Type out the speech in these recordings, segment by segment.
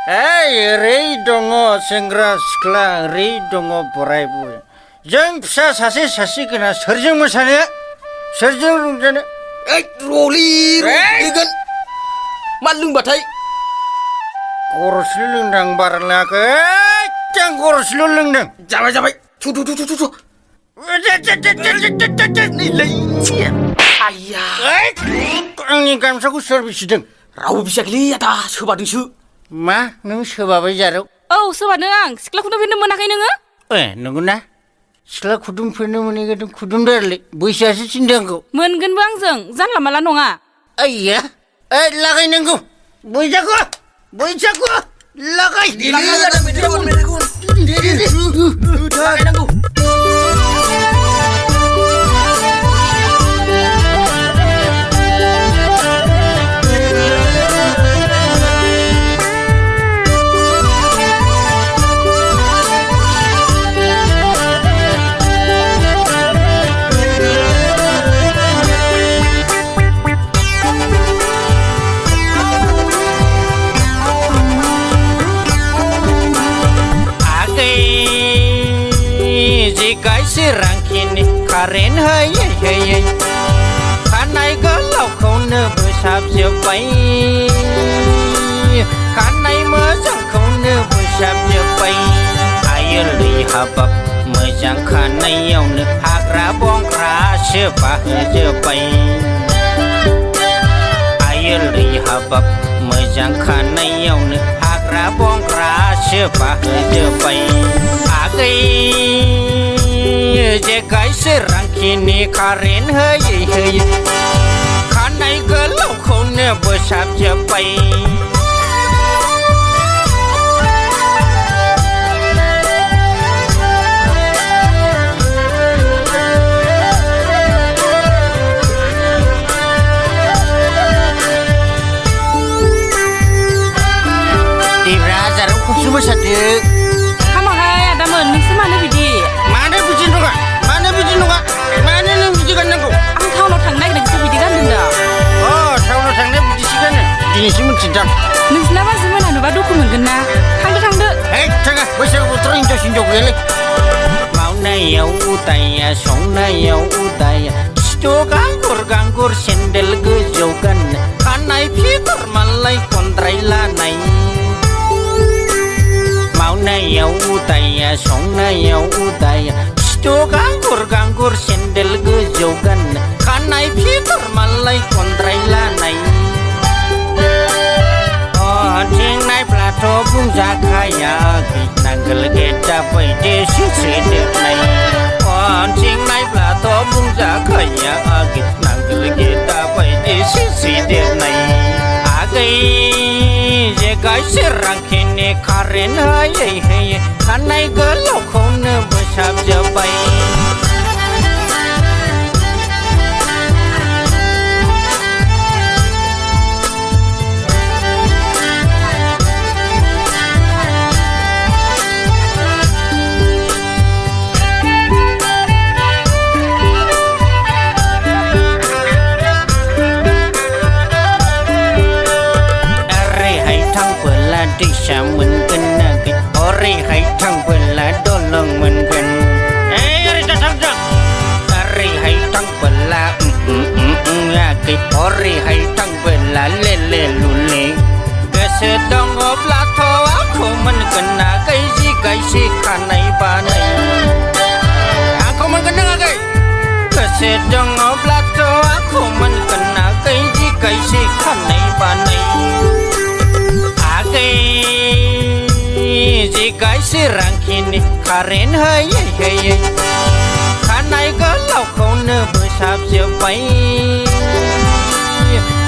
ओरै दङ सेंग्रा सिख्ला ओरै दङ बोराय बुरै जों फिसा सासे सासेगोना सोरजों मोसानो सोरजों रंजानो रलि रंजागोन मा लोंबाथाय गरसेल' लोंदां बारा लोङाखै आं गरसेल' लोंदों जाबाय जाबाय थु नैलै आइया आंनि गामसाखौ सोर बिसिदों रावबो बिसाखैलै आदा सोबादोंसो मा नों सोबाबाय जारौ औ सोबादों आं सिख्ला खुदुमफेरनो मोनाखै नोङो नंगौना सिख्ला खुदुमफेरनो मोनैगोन खुदुमदारलै बैसोआसो थिनदों आंखौ मोनगोनबो आंजों जानला माला नङा आइया लागायनांगौ बैसाखौ लागाय लागायनांगौ रांखिनि कारेन्ट होयै होयै खानाय गोलावखौनो बोसाबजोब्बाय खानाय मोजांखौनो बोसाबजोब्बाय आयोलै हाबाब मोजां खानायावनो हाग्रा बंग्रासो बाहोजोब्बाय आयोलै हाबाब मोजां खानायावनो हाग्रा बंग्रासो बाहोजोब्बाय आगै जे गायसे रांखिनि कारेन्ट होयै होयै खानाय गोलावखौनो बोसाबजोब्बाय देब्रा जारौखौसो मोसादो हामाहाय आदामोन नोंसो मानो बिदि मानो बिदि नङा मानो नों बिदि गाननांगौ आं टाउनाव थांनो नागिरदोंसो बिदि गानदों दा टाउनाव थांनाया बिदिसो गानो दिनैसो मिथिदों नोंसिना बाजै मोना नुबा दुखु मोनगोन ना थांदो थाङा बैसागु बोथोराव हिनजाव गैयालै मावनायाव उदाया संनायाव उदाया खिथु गांगुर सेन्देल गोजौ गाननो खानाय फिगर मालाय खनद्राय लानाय मावनायाव उदाया संनायाव उदाया खिथु गांगुर सेन्देल गोजौ गाननो खानाय फिगर मालाय खनद्राय लानाय नायब्लाथ' बुंजाखाया नांगोल गेटा बायदि सोदेरनाय नायब्लाथ' बुंजाखाया नांगोल गेटा बायदि सोदेरनाय आगै जे गायसे रांखिनि कारेन्ट होयै होयै खानाय गोलावखौनो बोसाबजोब्बाय दैसा मोनगोन ना गै ओरैहाय थांबोला दलं मोनगोन ओरै थांजों ओरैहाय थांबोला गै ओरैहाय थांबोला लेले लुले गोसो दङब्लाथ' आंखौ मोनगोन ना गै जि गायसे खानाय बानाय आंखौ मोनगोन ना गै गोसो दङब्लाथ' आंखौ मोनगोन ना गै जि गायसे खानाय बानाय जे गायसे रांखिनि कारेन्ट होयै होयै खानाय गोलावखौनो बोसाबजोब्बाय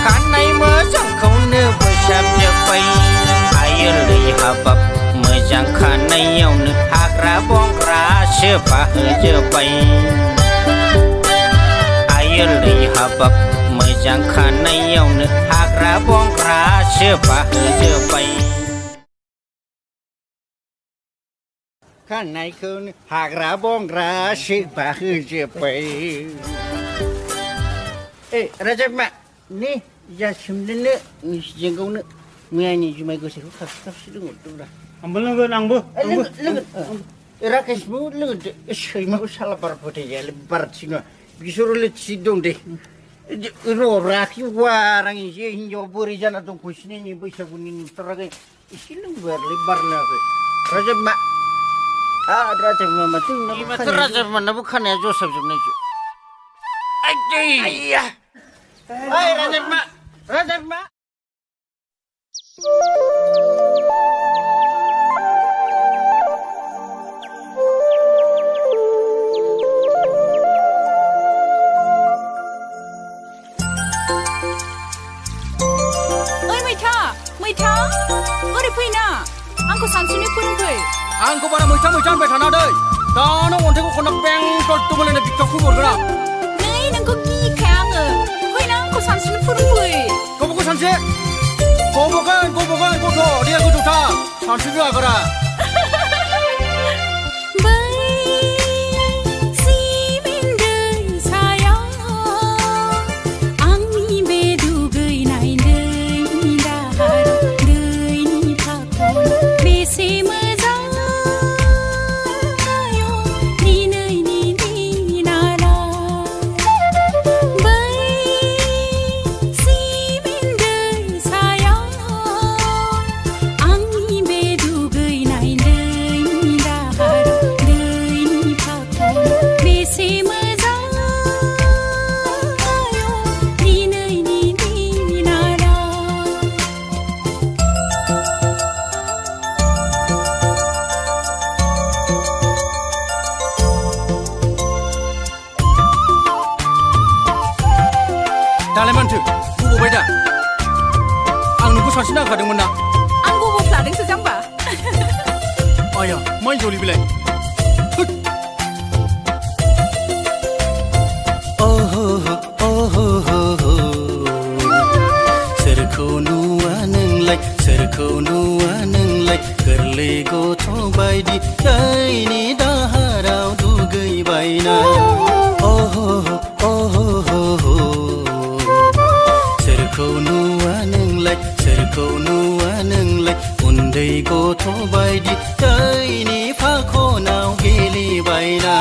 खानाय मोजांखौनो बोसाबजोब्बाय आयोलै हाबाब मोजां खानायावनो हाग्रा बंग्रासो बाहोजोब्बाय आयोलै हाबाब मोजां खानायावनो हाग्रा बंग्रासो बाहोजोब्बाय खानायखौनो हाग्रा बंग्रासो बाहोजोब्बाय राजा मा ने जासिमदोनो जोंगावनो मैयानि जुमाय गोसायखौ खाबसे खाबसे लोंहरदोंब्रा आंबो लोंगोन आंबो लोगोन राकेशबो लोगोन सैमाखौ साला बारा फोथायजायालै बारा थिग नङा बिसोरले थिग दं दे र'ब्राखि वारां एसे हिनजाव बोरै जाना दं खनसेनि बैसागुनि नुथाराखै एसे लोंबायलै बार नाङाखै राजामा राजामा माथो राजामानाबो खानाया जसाबजोबनायसो आइया राजामा मैथा ओरै फैना आंखौ सानसुनि फोरोंफै आंखौ बारा मैथा होनबाय थाना दै दानो अन्थाइखौ खनना बेंटल टुमोलायना बिखाखौ हरगोन आं नै नोंखौ गिखाया आङो फैना आंखौ सानसुनि फोरोंफै गब'खौ सानसे गब'गोन गथ' दैया गोथौथार सानस्रिनो हागोरा दालाय मानथो गब'बाय दा आं नोंखौ सानस्रिनो नांखादोंमोन ना आं गब'फ्लादोंसो जाम्बा आया मा हिनजावलै बेलाय सोरखौ नुवा नोंलाय गोरलै गथ' बायदि दैनि दाहाराव दुगैबायना सोरखौ नुवा नोंलाय उन्दै गथ' बायदि दैनि फाखनाव गेलेबायना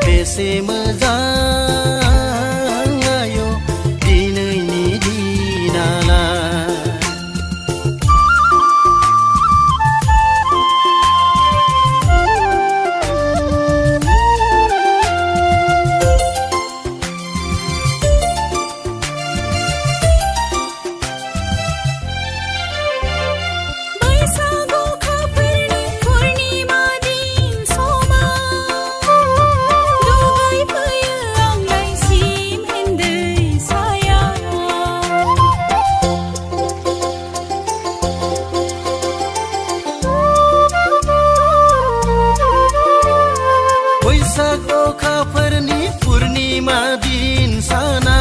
बेसे मोजां आयो दिनैनि दिनालाय अखाफोरनि पुर्निमा दिन साना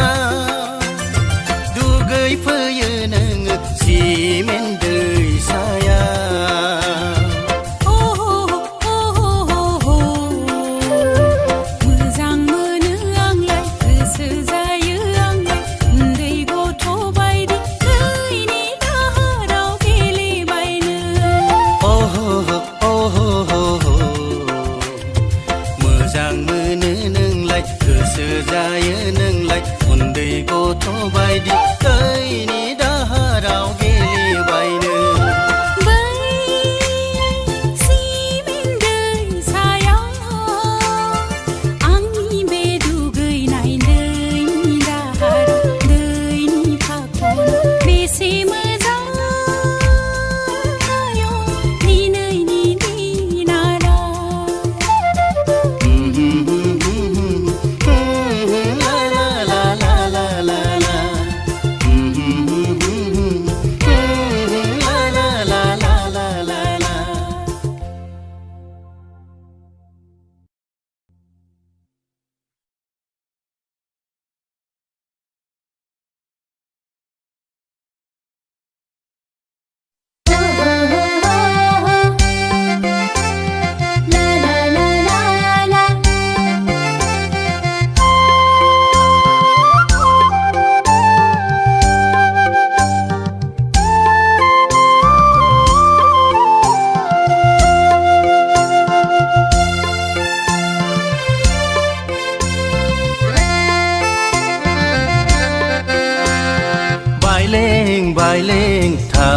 दुगै फैयो नोङो सिमेन्ट दैसाया मोजां मोनो आंलाय गोसो जायो आंलाय उन्दै गथ' बायदि दैनि दाहाराव गेलेबायनो मोजां मोनो नोंलाय गोसो जायो नोंलाय उन्दै गथ' बायदि दैनि दाहाराव गेलेबायनो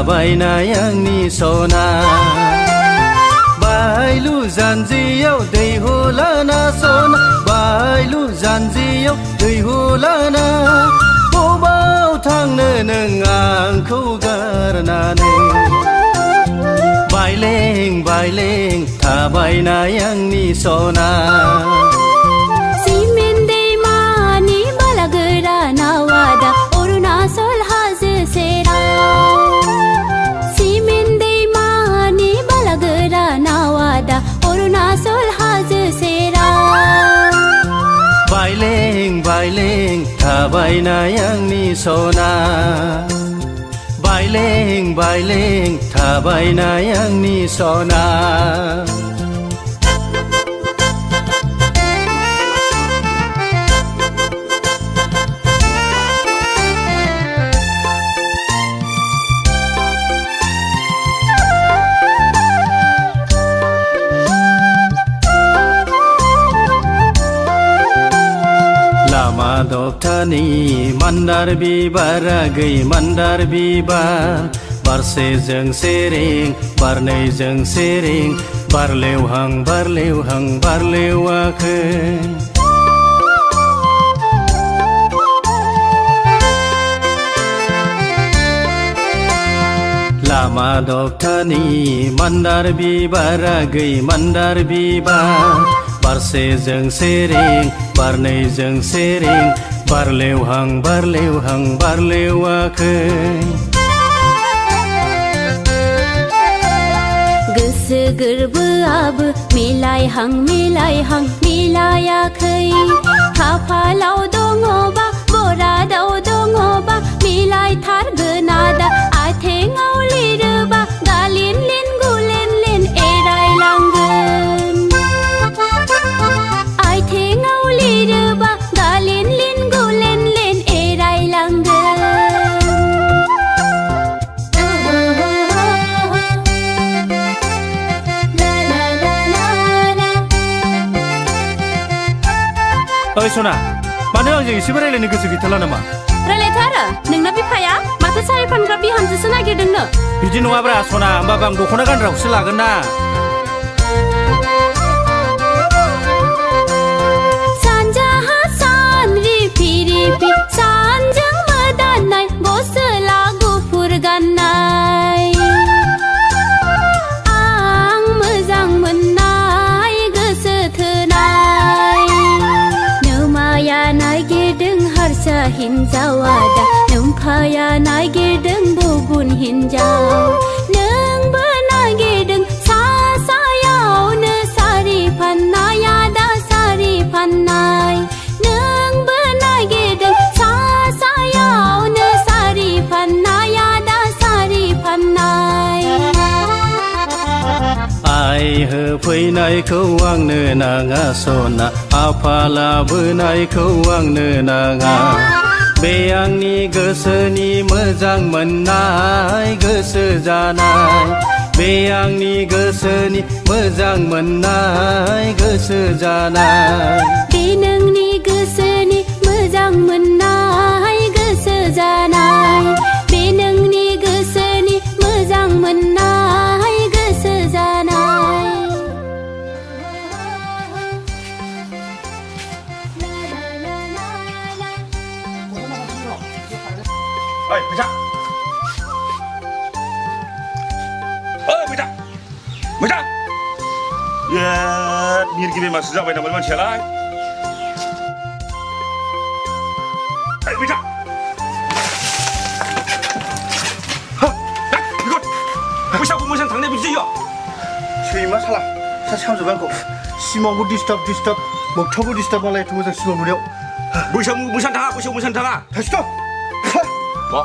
थाबायनाय आंनि सना बायलु जानजियाव दै होलाना सना बायलु जानजियाव दै होलाना बबाव थांनो नों आंखौ गारनानै बायलें बायलें थाबायनाय आंनि सना सिमेन्ट दैमानि बालागोरा नावादा अरुणाचल हाजो सेराव सिमेन्ट दैमानि बालागोरा नावादा अरुणाचल हाजो सेराव बायलें बायलें थाबायनाय आंनि सना बायलें बायलें थाबायनाय आंनि सना लामा दबथानि मान्दार बिबारा गै मान्दार बिबार बारसेजों सेरें बारनैजों सेरें बारलेवहां बारलेवहां बारलेवाखै लामा दबथानि मान्दार बिबारा गै मान्दार बिबार बारसेजों सेरें बारनैजों सेरें बारलेवहां बारलेवहां बारलेवाखै गोसो गोरबोआबो मिलायहां मिलायहां मिलायाखै खाफालाव दङबा बरादाव दङबा मिलायथारगोन आदा आथेङाव लिरोबा गालिन लिन गुलेन लिन एरायलांगोन आथेङाव लिरोबा गालिन लिन गुलेन लिन एरायलांगोन ओइ सना मानो आंजों एसेबो रायलायनो गोसो गैथारला नामा रायलायथारो नोंना बिफाया माथो सारि फानग्रा बिहामजोसो नागिरदोंनो बिदि नङाब्रा सना होमबाबो आं दख'ना गानग्राखौसो लागोन ना सानजाहा सान रिफि रिफि सानजों मोदाननाय गस्ला गुफुर गाननाय आं मोजां मोननाय गोसो थोनाय नोमाया नागिरदों हारसा हिन्जावा दा नोमफाया नागिरदों गुबुन हिन्जाव नोंबो नागिरदों सा सायावनो सारि फाननाया दा सारि फाननाय नोंबो नागिरदों सा सायावनो सारि फाननाया दा सारि फाननाय आइ होफैनायखौ आंनो नाङा सना आफा लाबोनायखौ आंनो नाङा बे आंनि गोसोनि मोजां मोननाय गोसो जानाय बे आंनि गोसोनि मोजां मोननाय गोसो जानाय बे नोंनि गोसोनि मोजां मोननाय गोसो जानाय बे नोंनि गोसोनि मोजां मोननाय गोसो जानाय ओइ फैसा ओइ फैसा फैसा ए मिरगि बेमारसो जाबाय नामा मानसियालाय ओइ फैसा बैसागु मोसानो थांनाया बिदि जायो सैमा साला सासे खामजोब्बाय आंखौ सिमावबो डिस्टार्ब मोगथावबो डिस्टार्ब मालाय एथ' मोजां सिमाव नुनायाव बैसागु मोसानो थाङा थांसै मा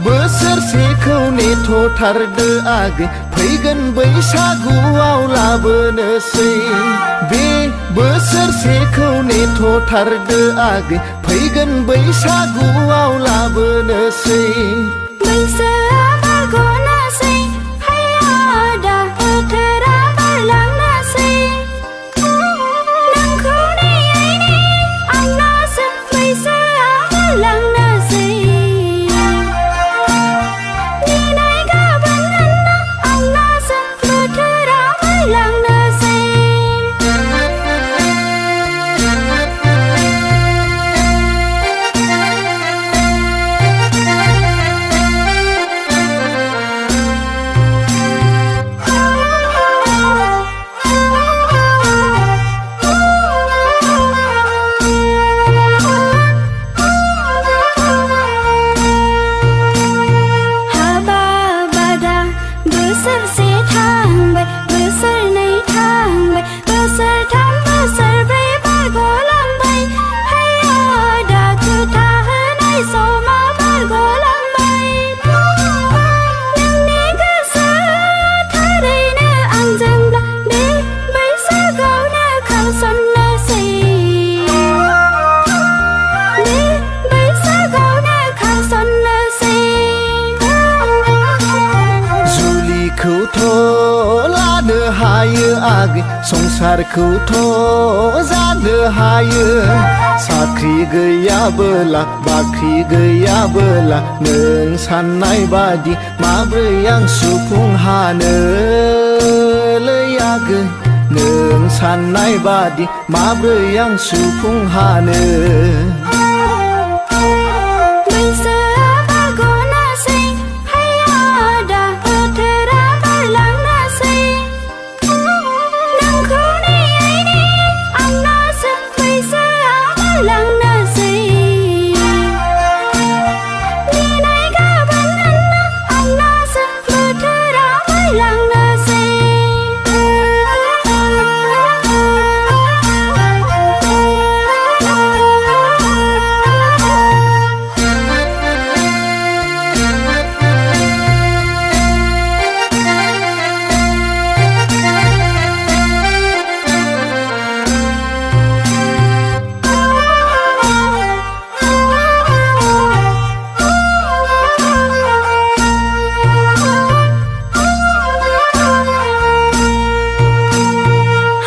बोसोरसेखौ नेथ'थारदो आगै फैगोन बैसागुआव लाबोनोसै बे बोसोरसेखौ नेथ'थारदो आगै फैगोन बैसागुआव लाबोनोसै बैसोआ बारग'नोसै हाया दा बोथोरा बारलांनोसै नोंखौ नेयै नेयै आंनासो बैसोआ बारलांनोसै दिनै गाबोन होनना आंनासो बोथोरा बारलांनोसै हाबा बादा बोसोरसे थांबाय बोसोरनै थांबाय बोसोरथाम बोसोरब्रै बारग'लांबाय हाया दा खोथा होनाय समा बारग'लांबाय नोंनि गोसोआ थारैनो आंजोंब्ला बे बैसागुआवनो खारसननोसै बे बैसागुआवनो खारसननोसै जुलिखौथ' लानो हायो आगै संसारखौथ' जानो हायो साख्रि गैयाबोला बाख्रि गैयाबोला नों साननाय बादि माब्रै आं सुफुंहानोलै आगै नों साननाय बादि माब्रै आं सुफुंहानो बैसोआ बारग'नोसै हाया दा बोथोरा बारलांनोसै नोंखौ नेयै नेयै आंनासो बैसोआ बारलांनोसै दिनै गाबोन होनना आंनासो बोथोरा बारलांनोसै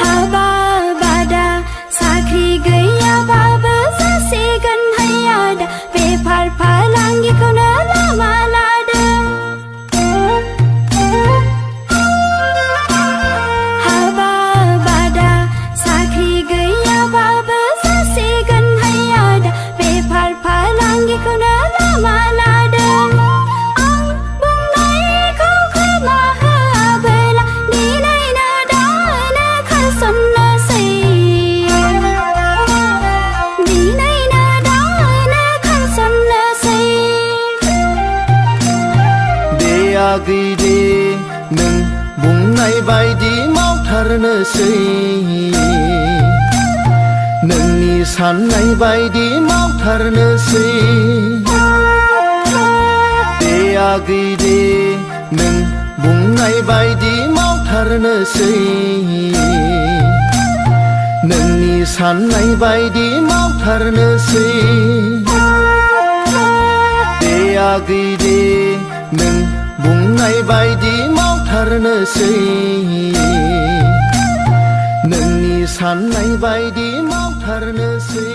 हाबा बादा साख्रि गैयाबाबो जासिगोन हाया दा बेफार फालांगिखौनो लामा लादों हाबा बादा साख्रि गैयाबाबो जासिगोन हाया दा बेफार फालांगिखौनो लामा लादों आं बुंनायखौ खोमा होआबोला दिनैनो दानो खारसननोसै दिनैनो दानो खारसननोसै दे आगै दे नों बुंनाय बायदि मावथारनोसै नोंनि साननाय बायदि मावथारनोसै दे आगै दे नों बुंनाय बायदि मावथारनोसै नोंनि साननाय बायदि मावथारनोसै दे आगै दे नों बुंनाय बायदि मावथारनोसै नोंनि साननाय बायदि मावथारनोसै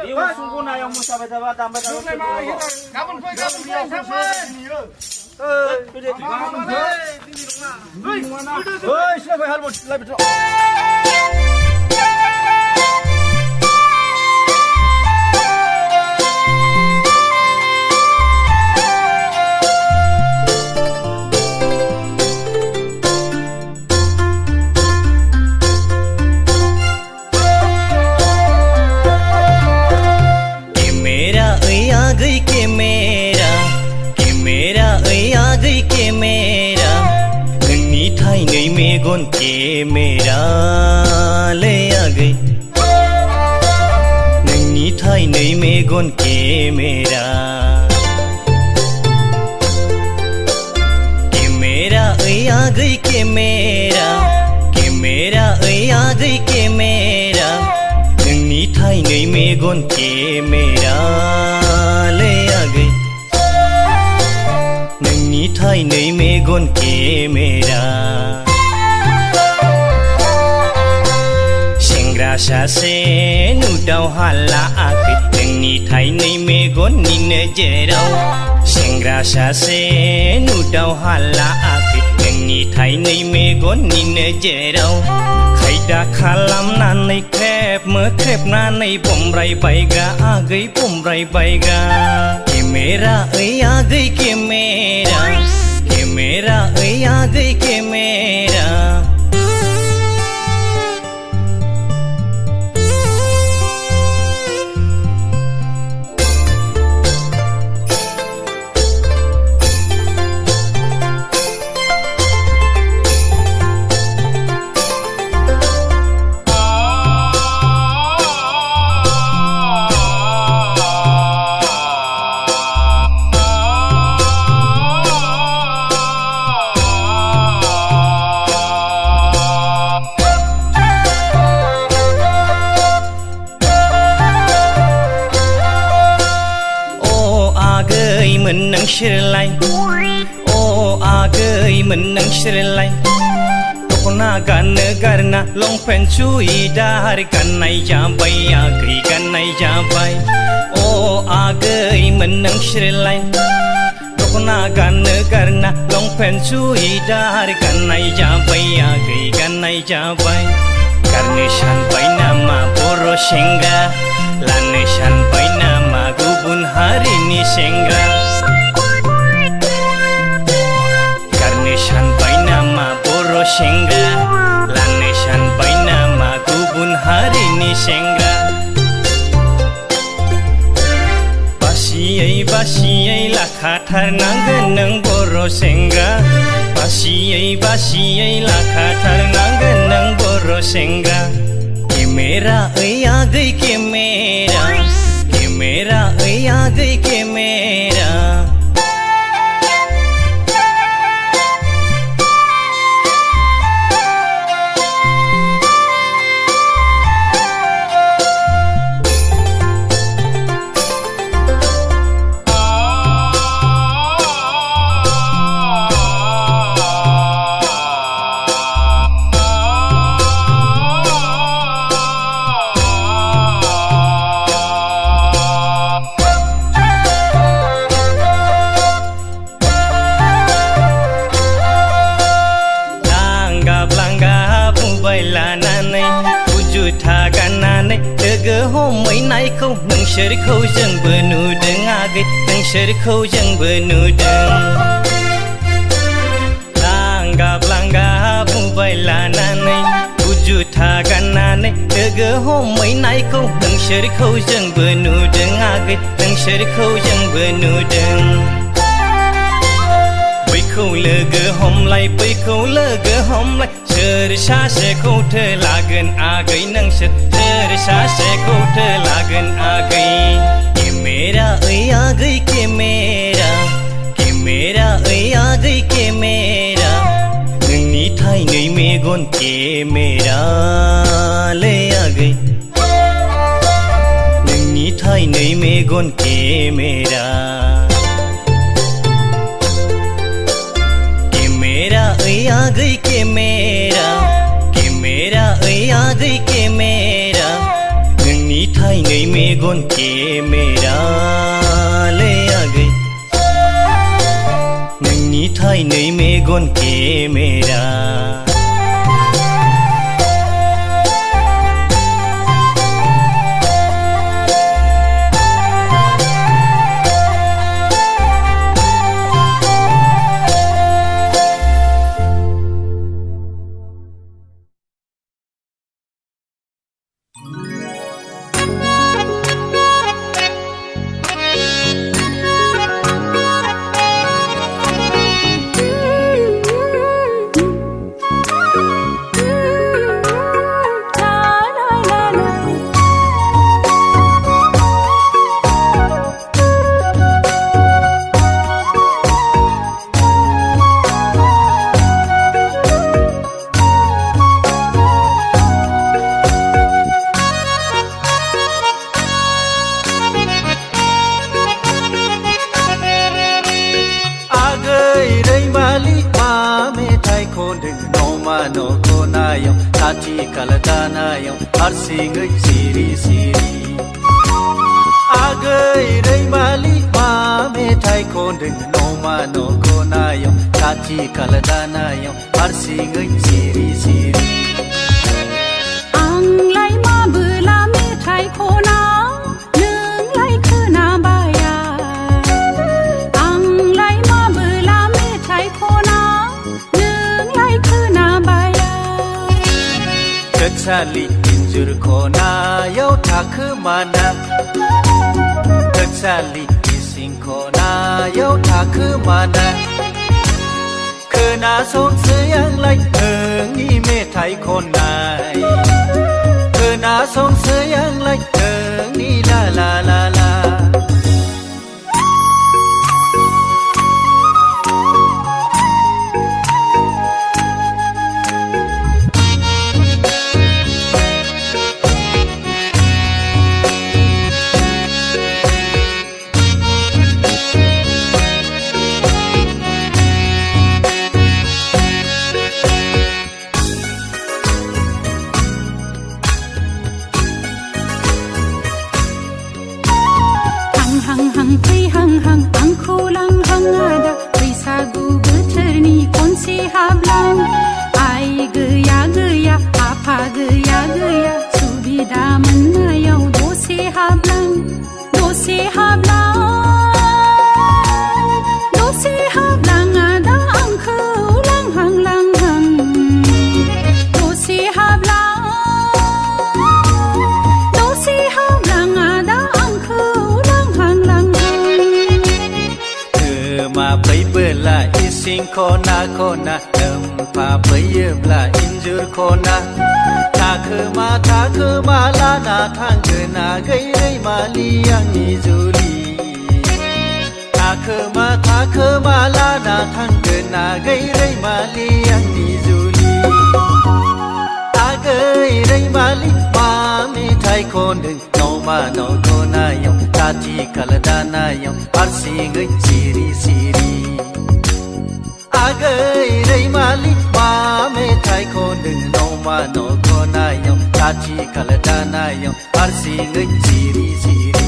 이거 승부나요 무사배 잡아 담배 잡아 시나고 할머 라비 들어. मेगन केमेरा ले आगै नोंनि थाइनै मेगन केमेरा केमेरा ओइ आगै केमेरा केमेरा ओइ आगै केमेरा नोंनि थाइनै मेगन केमेरा ले आगै नोंनि थाइनै मेगन केमेरा सासे नुदाव हालाआखै नोंनि थाइनै मेगननि नोजोराव सेंग्रा सासे नुदाव हालाआखै नोंनि थाइनै मेगननि नोजोराव खायदा खालामनानै ख्रेबनानै बमब्रायबायगा आगै बमब्रायबायगा केमेरा ओइ आगै केमेरा केमेरा ओइ आगै केमेरा नोंसोरलाय अ आगैमोन नोंसोरलाय दख'ना गाननो गारना लंपेन्ट सुइदार गाननाय जाबाय आगै गाननाय जाबाय अ आगैमोन नोंसोरलाय दख'ना गाननो गारना लंपेन्ट सुइदार गाननाय जाबाय आगै गाननाय जाबाय गारनो सानबाय नामा बर' सेंग्रा लानो सानबाय नामा गुबुन हारिनि सेंग्रा सानबाय नामा बर' सेंग्रा लानो सानबाय नामा गुबुन हारिनि सेंग्रा बासियै बासियै लाखाथारनांगोन नों बर' सेंग्रा बासियै बासियै लाखाथारनांगोन नों बर' सेंग्रा केमेरा ओइ आगै केमेरा केमेरा ओइ आगै केमेरा हमैनायखौ नोंसोरखौ जोंबो नुदों आगै नोंसोरखौ जोंबो नुदों लांगाब लांगाब मबाइल लानानै जुथा गाननानै लोगो हमैनायखौ नोंसोरखौ जोंबो नुदों आगै नोंसोरखौ जोंबो नुदों बैखौ लोगो हमलाय बैखौ लोगो हमलाय सोर सासेखौथो लागोन आगै नोंसोर सोर सासेखौथो लागोन आगै केमेरा ओइ आगै केमेरा केमेरा ओइ आगै केमेरा नोंनि थाइनै मेगन केमेरा ले आगै नोंनि थाइनै मेगन केमेरा केमेरा ओइ आगै केमेरा केमेरा ओइ आगै केमेरा नोंनि थाइनै मेगन केमेरालै आगै नोंनि थाइनै मेगन केमेरा हारसिङै सिरि सिरि आगै रैमालि मा मेथाइ खनदों नमा न' खनायाव खाथि खाला दानायाव हारसिङै सिरि सिरि आंलाय माबोला मेथाइ खना नोंलाय खोनाबाया आंलाय माबोला मेथाइ खना नोंलाय खोनाबाया गोसालि इन्जुर खनायाव थाखोमाना गोसालि इसिं खनायाव थाखोमाना खोनासंसै आंलाय नोंनि मेथाइ खननाय खोनासंसै आंलाय नोंनि ला ला ला ला खना खना लोमफा फैयोब्ला इन्जुर खना थाखोमा थाखोमा लाना थांगोन आगै रैमालि आंनि जुलि थाखोमा थाखोमा लाना थांगोन आगै रैमालि आंनि जुलि आगै रैमालि मा मेथाइ खनदों नमा न' खनायाव खाथि खाला दानायाव हारसिङै सिरि सिरि आगै रैमालि मा मेथाइ खनदों नमा न' खनायाव खाथि खाला दानायाव हारसिङै सिरि सिरि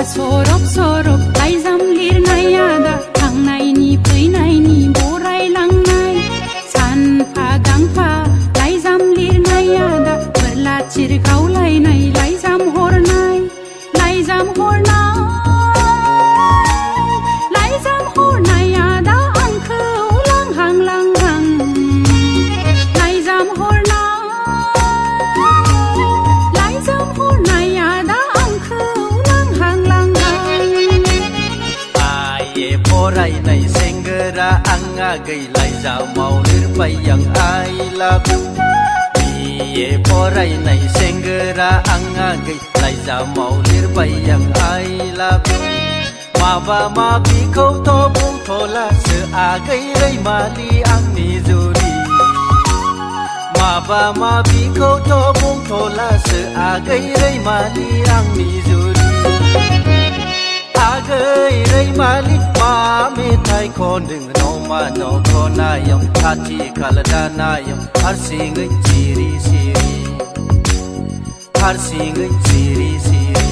सरब सरब लाइजाम लिरनाया दा थांनायनि फैनायनि बरायलांनाय सानफा गांफा लाइजाम लिरनाया दा बोरला थिर गावलायनाय लाइजाम हरनाय हरनाया दा आंखौ लांहां लांहां लाइजाम हरनाया दा आंखौ फरायनाय सेंग्रा आं आगै लाइजामाव लिरबाय आं I love you BA फरायनाय सेंग्रा आं आगै लाइजामाव लिरबाय आं I love you माबा माबिखौथ' बुंथ'लासो आगै रैमालि आंनि जुलि माबा माबिखौथ' बुंथ'लासो आगै रैमालि आंनि जुलि आगै रैमालि मा मेथाइ खनदों नमा न'खनायाव खाथि खाला दानायाव हारसिङै सिरि सिरि हारसिङै सिरि सिरि